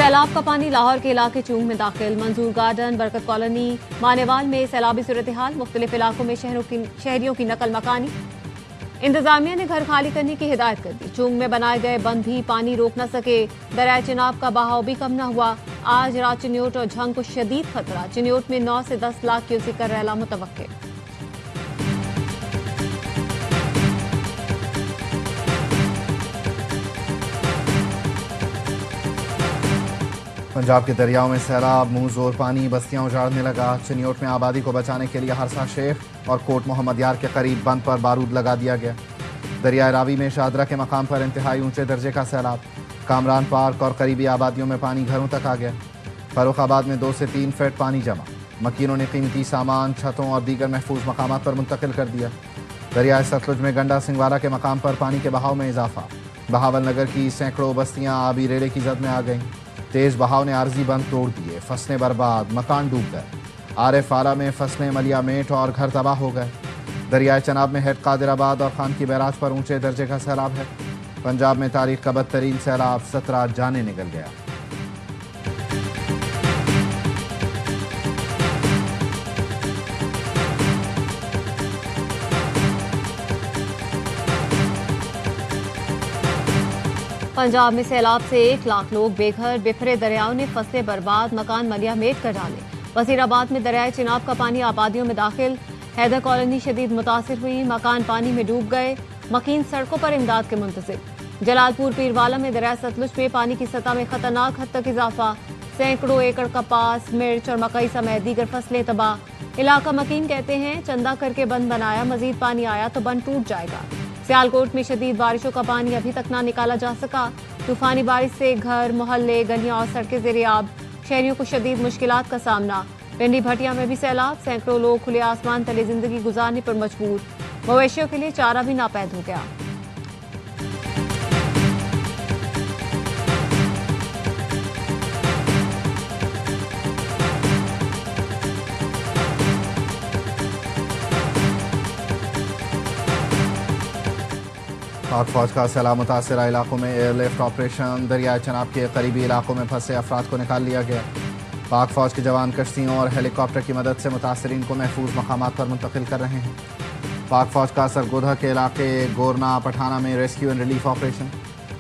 سیلاب کا پانی لاہور کے علاقے چونگ میں داخل، منظور گارڈن، برکت کالونی، مانیوال میں سیلابی صورتحال، مختلف علاقوں میں شہریوں کی نقل مکانی۔ انتظامیہ نے گھر خالی کرنے کی ہدایت کر دی۔ چونگ میں بنائے گئے بند بھی پانی روک نہ سکے، دریائے چناب کا بہاؤ بھی کم نہ ہوا۔ آج رات چنیوٹ اور جھنگ کو شدید خطرہ، چنیوٹ میں 9 سے 10 لاکھ کیوسیک کا ریلا متوقع۔ پنجاب کے دریاؤں میں سیلاب، منہ زور پانی، بستیاں اجاڑنے لگا۔ چنیوٹ میں آبادی کو بچانے کے لیے ہرسا شیخ اور کوٹ محمد یار کے قریب بند پر بارود لگا دیا گیا۔ دریائے راوی میں شاہدرہ کے مقام پر انتہائی اونچے درجے کا سیلاب، کامران پارک اور قریبی آبادیوں میں پانی گھروں تک آ گیا۔ فروخ آباد میں 2 سے 3 فٹ پانی جمع، مکینوں نے قیمتی سامان چھتوں اور دیگر محفوظ مقامات پر منتقل کر دیا۔ دریائے ستلج میں گنڈا سنگوالا کے مقام پر پانی کے بہاؤ میں اضافہ، بہاول نگر کی سینکڑوں بستیاں آبی ریڑے کی زد میں آ گئیں۔ تیز بہاؤ نے عارضی بند توڑ دیے، فصلیں برباد، مکان ڈوب گئے۔ عارف آرا میں فصلیں ملیا میٹ اور گھر تباہ ہو گئے۔ دریائے چناب میں ہیڈ قادر آباد اور خان کی بیراج پر اونچے درجے کا سیلاب ہے۔ پنجاب میں تاریخ کا بدترین سیلاب، 17 جانیں نکل گیا۔ پنجاب میں سیلاب سے 1 لاکھ لوگ بے گھر، بکھرے دریاؤں نے فصلیں برباد، مکان ملیا میٹ کر ڈالے۔ وزیر آباد میں دریائے چناب کا پانی آبادیوں میں داخل، حیدر کالونی شدید متاثر ہوئی، مکان پانی میں ڈوب گئے، مکین سڑکوں پر امداد کے منتظر۔ جلال پور پیروالا میں دریائے ستلج میں پانی کی سطح میں خطرناک حد تک اضافہ، سینکڑوں ایکڑ کپاس، مرچ اور مکئی سمیت دیگر فصلیں تباہ۔ علاقہ مکین کہتے ہیں چندہ کر کے بند بنایا، مزید پانی آیا تو بند ٹوٹ جائے گا۔ سیالکوٹ میں شدید بارشوں کا پانی ابھی تک نہ نکالا جا سکا، طوفانی بارش سے گھر، محلے، گلیاں اور سڑکیں زیر آب، شہریوں کو شدید مشکلات کا سامنا۔ پنڈی بھٹیا میں بھی سیلاب، سینکڑوں لوگ کھلے آسمان تلے زندگی گزارنے پر مجبور، مویشیوں کے لیے چارہ بھی ناپید ہو گیا۔ پاک فوج کا سیلاب متاثرہ علاقوں میں ایئر لفٹ آپریشن، دریائے چناب کے قریبی علاقوں میں پھنسے افراد کو نکال لیا گیا۔ پاک فوج کے جوان کشتیوں اور ہیلی کاپٹر کی مدد سے متاثرین کو محفوظ مقامات پر منتقل کر رہے ہیں۔ پاک فوج کا سرگودھا کے علاقے گورنا پٹھانہ میں ریسکیو اینڈ ریلیف آپریشن،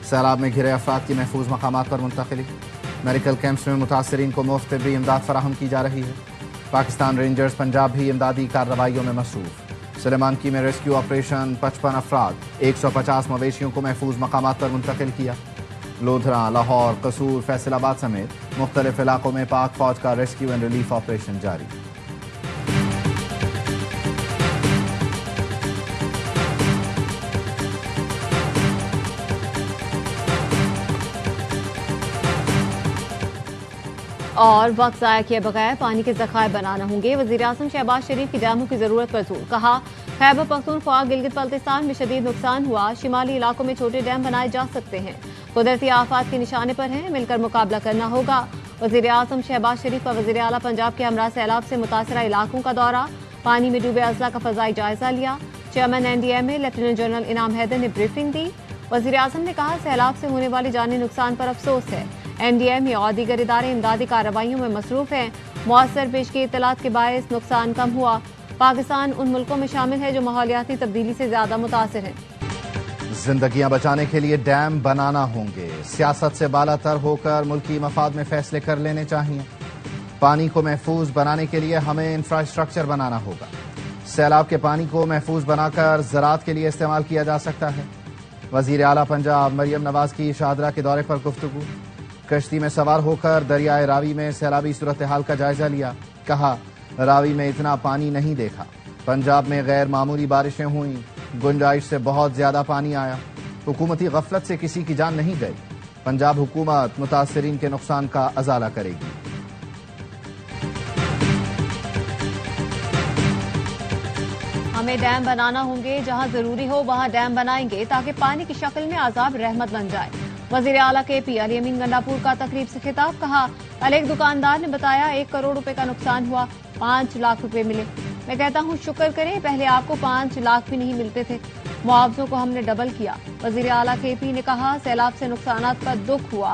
سیلاب میں گھرے افراد کی محفوظ مقامات پر منتقلی۔ میڈیکل کیمپس میں متاثرین کو مفت طبی امداد فراہم کی جا رہی ہے۔ پاکستان رینجرز پنجاب بھی امدادی کارروائیوں میں مصروف۔ سلیمان کی میں ریسکیو آپریشن، 55 افراد، 150 مویشیوں کو محفوظ مقامات پر منتقل کیا۔ لودھراں، لاہور، قصور، فیصل آباد سمیت مختلف علاقوں میں پاک فوج کا ریسکیو اینڈ ریلیف آپریشن جاری۔ اور وقت ضائع کیے بغیر پانی کے ذخائر بنانا ہوں گے، وزیراعظم شہباز شریف کی ڈیموں کی ضرورت پر زور۔ کہا خیبر پختونخوا، گلگت بلتستان میں شدید نقصان ہوا، شمالی علاقوں میں چھوٹے ڈیم بنائے جا سکتے ہیں، قدرتی آفات کے نشانے پر ہیں، مل کر مقابلہ کرنا ہوگا۔ وزیراعظم شہباز شریف کا وزیر اعلیٰ پنجاب کے ہمراہ سیلاب سے متاثرہ علاقوں کا دورہ، پانی میں ڈوبے اضلاع کا فضائی جائزہ لیا۔ چیئرمین NDMA لیفٹیننٹ جنرل انعام حیدر نے بریفنگ دی۔ وزیراعظم نے کہا سیلاب سے ہونے والی جانی نقصان پر افسوس ہے، NDMA اور دیگر ادارے امدادی کارروائیوں میں مصروف ہیں، مؤثر پیشگی اطلاعات کے باعث نقصان کم ہوا۔ پاکستان ان ملکوں میں شامل ہے جو ماحولیاتی تبدیلی سے زیادہ متاثر ہیں۔ زندگیاں بچانے کے لیے ڈیم بنانا ہوں گے، سیاست سے بالا تر ہو کر ملکی مفاد میں فیصلے کر لینے چاہیے۔ پانی کو محفوظ بنانے کے لیے ہمیں انفراسٹرکچر بنانا ہوگا۔ سیلاب کے پانی کو محفوظ بنا کر زراعت کے لیے استعمال کیا جا سکتا ہے۔ وزیر اعلیٰ پنجاب مریم نواز کی شاہدرہ کے دورے پر گفتگو، کشتی میں سوار ہو کر دریائے راوی میں سیلابی صورتحال کا جائزہ لیا۔ کہا راوی میں اتنا پانی نہیں دیکھا، پنجاب میں غیر معمولی بارشیں ہوئیں، گنجائش سے بہت زیادہ پانی آیا، حکومتی غفلت سے کسی کی جان نہیں گئی، پنجاب حکومت متاثرین کے نقصان کا ازالہ کرے گی۔ ہمیں ڈیم بنانا ہوں گے، جہاں ضروری ہو وہاں ڈیم بنائیں گے تاکہ پانی کی شکل میں عذاب رحمت بن جائے۔ وزیر اعلیٰ KP علی امین گنڈاپور کا تقریب سے خطاب، کہا کل ایک دکاندار نے بتایا 1 کروڑ روپے کا نقصان ہوا، 5 لاکھ روپے ملے۔ میں کہتا ہوں شکر کریں، پہلے آپ کو 5 لاکھ بھی نہیں ملتے تھے، معاوضوں کو ہم نے ڈبل کیا۔ وزیر اعلیٰ KP نے کہا سیلاب سے نقصانات پر دکھ ہوا،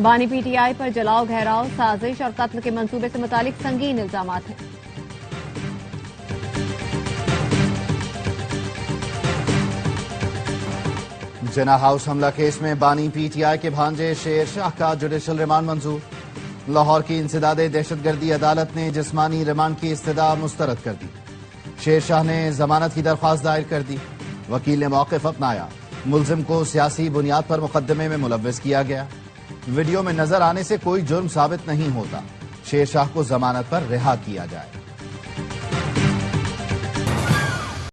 بانی پی ٹی آئی پر جلاؤ گھیراؤ سازش اور قتل کے منصوبے سے متعلق سنگین الزامات ہیں۔ جناح ہاؤس حملہ کیس میں بانی پی ٹی آئی کے بھانجے شیر شاہ کا جوڈیشل ریمانڈ منظور۔ لاہور کی انسداد دہشت گردی عدالت نے جسمانی ریمانڈ کی استدعا مسترد کر دی۔ شیر شاہ نے ضمانت کی درخواست دائر کر دی۔ وکیل نے موقف اپنایا۔ ملزم کو سیاسی بنیاد پر مقدمے میں ملوث کیا گیا۔ ویڈیو میں نظر آنے سے کوئی جرم ثابت نہیں ہوتا۔ شیر شاہ کو ضمانت پر رہا کیا جائے۔